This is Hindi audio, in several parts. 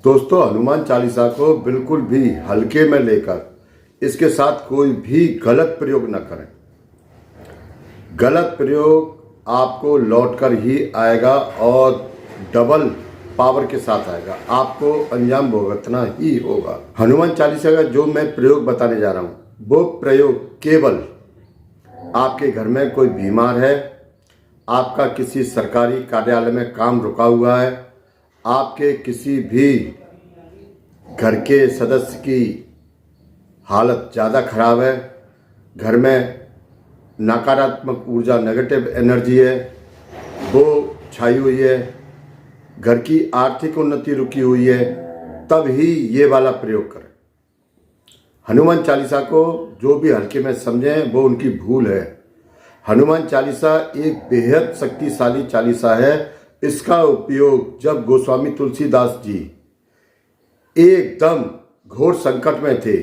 दोस्तों, हनुमान चालीसा को बिल्कुल भी हल्के में लेकर इसके साथ कोई भी गलत प्रयोग न करें। गलत प्रयोग आपको लौटकर ही आएगा और डबल पावर के साथ आएगा, आपको अंजाम भुगतना ही होगा। हनुमान चालीसा का जो मैं प्रयोग बताने जा रहा हूँ वो प्रयोग केवल आपके घर में कोई बीमार है, आपका किसी सरकारी कार्यालय में काम रुका हुआ है, आपके किसी भी घर के सदस्य की हालत ज़्यादा खराब है, घर में नकारात्मक ऊर्जा नेगेटिव एनर्जी है वो छाई हुई है, घर की आर्थिक उन्नति रुकी हुई है, तब ही ये वाला प्रयोग करें। हनुमान चालीसा को जो भी हल्के में समझें वो उनकी भूल है। हनुमान चालीसा एक बेहद शक्तिशाली चालीसा है। इसका उपयोग जब गोस्वामी तुलसीदास जी एकदम घोर संकट में थे,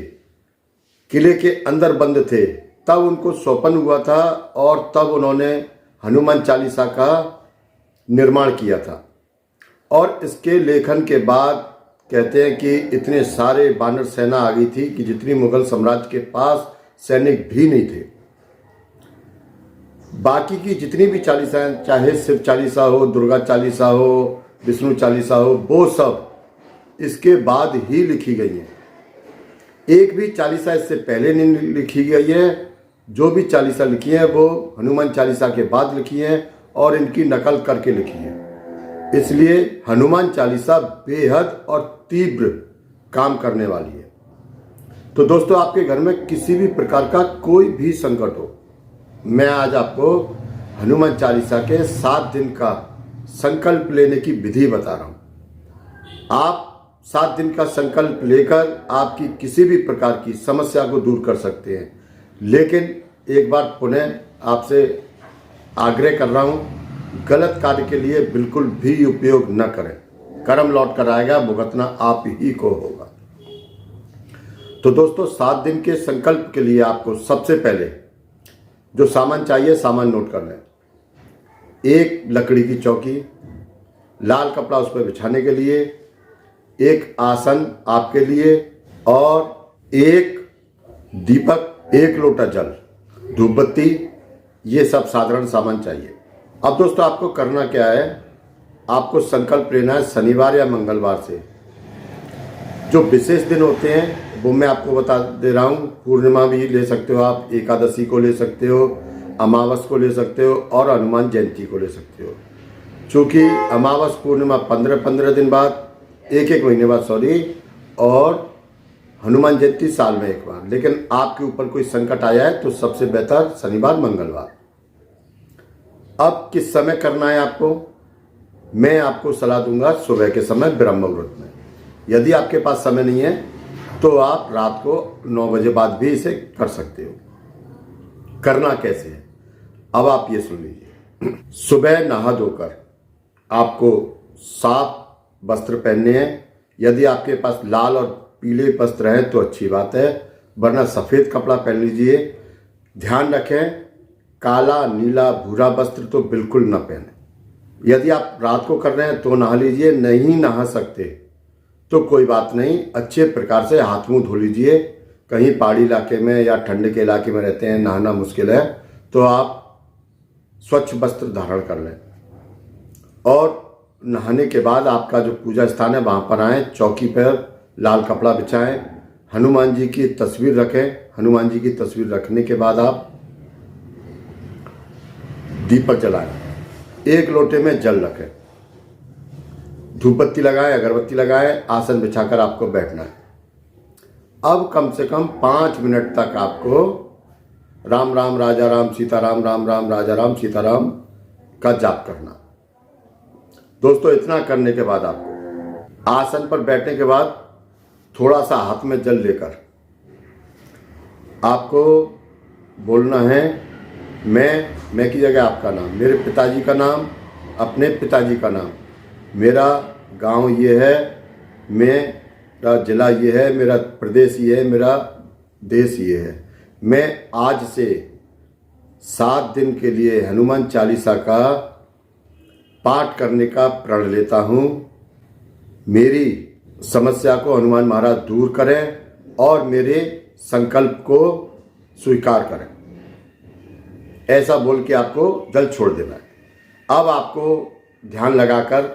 किले के अंदर बंद थे, तब उनको सौपन हुआ था और तब उन्होंने हनुमान चालीसा का निर्माण किया था। और इसके लेखन के बाद कहते हैं कि इतने सारे वानर सेना आ गई थी कि जितनी मुगल साम्राज्य के पास सैनिक भी नहीं थे। बाकी की जितनी भी चालीसाएं, चाहे शिव चालीसा हो, दुर्गा चालीसा हो, विष्णु चालीसा हो, वो सब इसके बाद ही लिखी गई है। एक भी चालीसा इससे पहले नहीं लिखी गई है। जो भी चालीसा लिखी है वो हनुमान चालीसा के बाद लिखी है और इनकी नकल करके लिखी है। इसलिए हनुमान चालीसा बेहद और तीव्र काम करने वाली है। तो दोस्तों, आपके घर में किसी भी प्रकार का कोई भी संकट हो, मैं आज आपको हनुमान चालीसा के 7 दिन का संकल्प लेने की विधि बता रहा हूं। आप 7 दिन का संकल्प लेकर आपकी किसी भी प्रकार की समस्या को दूर कर सकते हैं। लेकिन एक बार पुनः आपसे आग्रह कर रहा हूं, गलत कार्य के लिए बिल्कुल भी उपयोग न करें। कर्म लौट कर आएगा, भुगतना आप ही को होगा। तो दोस्तों, 7 दिन के संकल्प के लिए आपको सबसे पहले जो सामान चाहिए, सामान नोट कर लें। एक लकड़ी की चौकी, लाल कपड़ा उस पर बिछाने के लिए, एक आसन आपके लिए और एक दीपक, एक लोटा जल, धूप बत्ती, ये सब साधारण सामान चाहिए। अब दोस्तों, आपको करना क्या है, आपको संकल्प लेना है शनिवार या मंगलवार से। जो विशेष दिन होते हैं वो मैं आपको बता दे रहा हूँ। पूर्णिमा भी ले सकते हो आप, एकादशी को ले सकते हो, अमावस को ले सकते हो और हनुमान जयंती को ले सकते हो। चूँकि अमावस पूर्णिमा 15-15 दिन बाद, एक महीने बाद और हनुमान जयंती साल में एक बार। लेकिन आपके ऊपर कोई संकट आया है तो सबसे बेहतर शनिवार मंगलवार। अब किस समय करना है आपको, मैं आपको सलाह दूंगा सुबह के समय ब्रह्म मुहूर्त में। यदि आपके पास समय नहीं है तो आप रात को 9 बजे बाद भी इसे कर सकते हो। करना कैसे है, अब आप ये सुन लीजिए। सुबह नहा धोकर आपको साफ वस्त्र पहनने हैं। यदि आपके पास लाल और पीले वस्त्र हैं तो अच्छी बात है, वरना सफ़ेद कपड़ा पहन लीजिए। ध्यान रखें, काला, नीला, भूरा वस्त्र तो बिल्कुल न पहने। यदि आप रात को कर रहे हैं तो नहा लीजिए, नहीं नहा सकते तो कोई बात नहीं, अच्छे प्रकार से हाथ मुंह धो लीजिए। कहीं पहाड़ी इलाके में या ठंड के इलाके में रहते हैं, नहाना मुश्किल है, तो आप स्वच्छ वस्त्र धारण कर लें। और नहाने के बाद आपका जो पूजा स्थान है वहाँ पर आएँ, चौकी पर लाल कपड़ा बिछाएं, हनुमान जी की तस्वीर रखें। हनुमान जी की तस्वीर रखने के बाद आप दीपक जलाएं, एक लोटे में जल रखें, धूप बत्ती लगाएं, अगरबत्ती लगाएं, आसन बिछाकर आपको बैठना है। अब कम से कम 5 मिनट तक आपको राम राम राजा राम सीताराम, राम राम राजा राम सीताराम का जाप करना। दोस्तों, इतना करने के बाद आपको आसन पर बैठने के बाद थोड़ा सा हाथ में जल लेकर आपको बोलना है, मैं की जगह आपका नाम, मेरे पिताजी का नाम, अपने पिताजी का नाम, मेरा गांव ये है, मेरा जिला ये है, मेरा प्रदेश ये है, मेरा देश ये है। मैं आज से 7 दिन के लिए हनुमान चालीसा का पाठ करने का प्रण लेता हूँ। मेरी समस्या को हनुमान महाराज दूर करें और मेरे संकल्प को स्वीकार करें। ऐसा बोल के आपको जल छोड़ देना है। अब आपको ध्यान लगाकर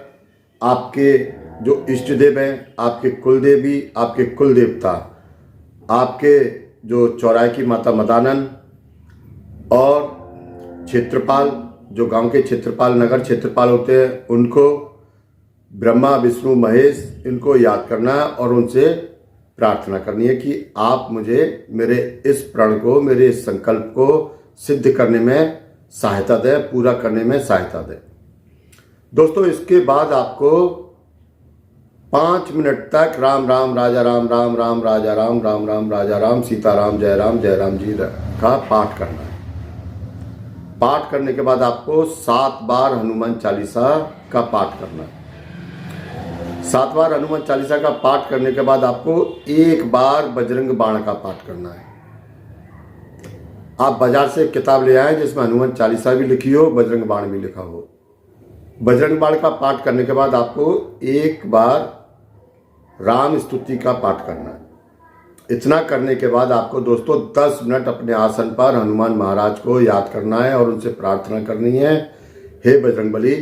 आपके जो इष्ट देव हैं, आपके कुल देवी, आपके कुल देवता, आपके जो चौराहे की माता मदानन और क्षेत्रपाल, जो गांव के क्षेत्रपाल, नगर क्षेत्रपाल होते हैं, उनको ब्रह्मा विष्णु महेश, इनको याद करना है और उनसे प्रार्थना करनी है कि आप मुझे मेरे इस प्रण को, मेरे इस संकल्प को सिद्ध करने में सहायता दें, पूरा करने में सहायता दें। दोस्तों, इसके बाद आपको 5 मिनट तक राम राम राजा राम, राम राम राजा राम, राम राम राजा राम, सीताराम जय राम जी का पाठ करना है। पाठ करने के बाद आपको 7 बार हनुमान चालीसा का पाठ करना है। 7 बार हनुमान चालीसा का पाठ करने के बाद आपको 1 बार बजरंग बाण का पाठ करना है। आप बाजार से एक किताब ले आए जिसमें हनुमान चालीसा भी लिखी हो, बजरंग बाण भी लिखा हो। बजरंग बाण का पाठ करने के बाद आपको 1 बार राम स्तुति का पाठ करना है। इतना करने के बाद आपको दोस्तों 10 मिनट अपने आसन पर हनुमान महाराज को याद करना है और उनसे प्रार्थना करनी है, हे बजरंगबली,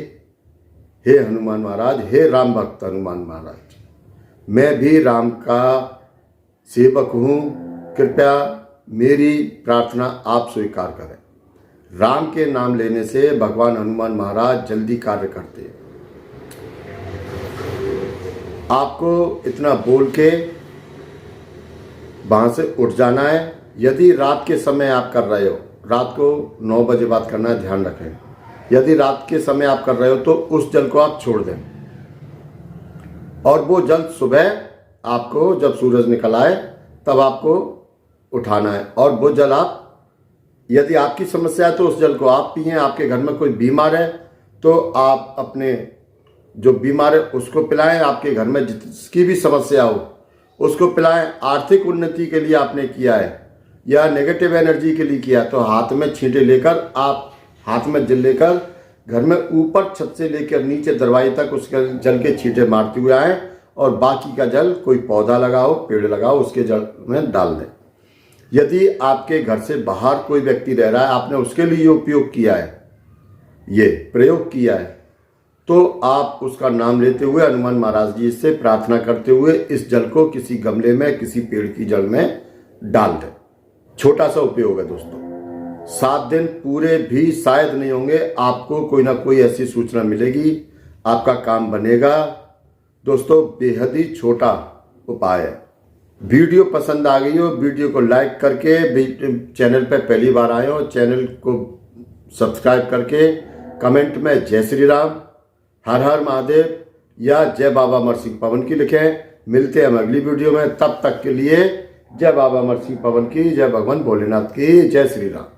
हे हनुमान महाराज, हे राम भक्त हनुमान महाराज, मैं भी राम का सेवक हूँ, कृपया मेरी प्रार्थना आप स्वीकार करें। राम के नाम लेने से भगवान हनुमान महाराज जल्दी कार्य करते हैं। आपको इतना बोल के वहाँ से उठ जाना है। यदि रात के समय आप कर रहे हो, रात को 9 बजे बात करना है, ध्यान रखें। यदि रात के समय आप कर रहे हो तो उस जल को आप छोड़ दें और वो जल सुबह आपको जब सूरज निकल आए तब आपको उठाना है। और वो जल आप, यदि आपकी समस्या है तो उस जल को आप पिएं। आपके घर में कोई बीमार है तो आप अपने जो बीमार है उसको पिलाएं। आपके घर में जिसकी भी समस्या हो उसको पिलाएं। आर्थिक उन्नति के लिए आपने किया है या नेगेटिव एनर्जी के लिए किया तो हाथ में छींटे लेकर, आप हाथ में जल लेकर घर में ऊपर छत से लेकर नीचे दरवाजे तक उसके जल के छींटे मारते हुए आए और बाकी का जल कोई पौधा लगाओ, पेड़ लगाओ, उसके जल में डाल दें। यदि आपके घर से बाहर कोई व्यक्ति रह रहा है, आपने उसके लिए उपयोग किया है, ये प्रयोग किया है, तो आप उसका नाम लेते हुए हनुमान महाराज जी से प्रार्थना करते हुए इस जल को किसी गमले में, किसी पेड़ की जड़ में डाल दें। छोटा सा उपयोग है दोस्तों। 7 दिन पूरे भी शायद नहीं होंगे, आपको कोई ना कोई ऐसी सूचना मिलेगी, आपका काम बनेगा। दोस्तों, बेहद ही छोटा उपाय है। वीडियो पसंद आ गई हो, वीडियो को लाइक करके, चैनल पर पहली बार आए हो चैनल को सब्सक्राइब करके कमेंट में जय श्री राम, हर हर महादेव या जय बाबा अमर सिंह पवन की लिखें। मिलते हैं हम अगली वीडियो में, तब तक के लिए जय बाबा अमर सिंह पवन की, जय भगवान भोलेनाथ की, जय श्री राम।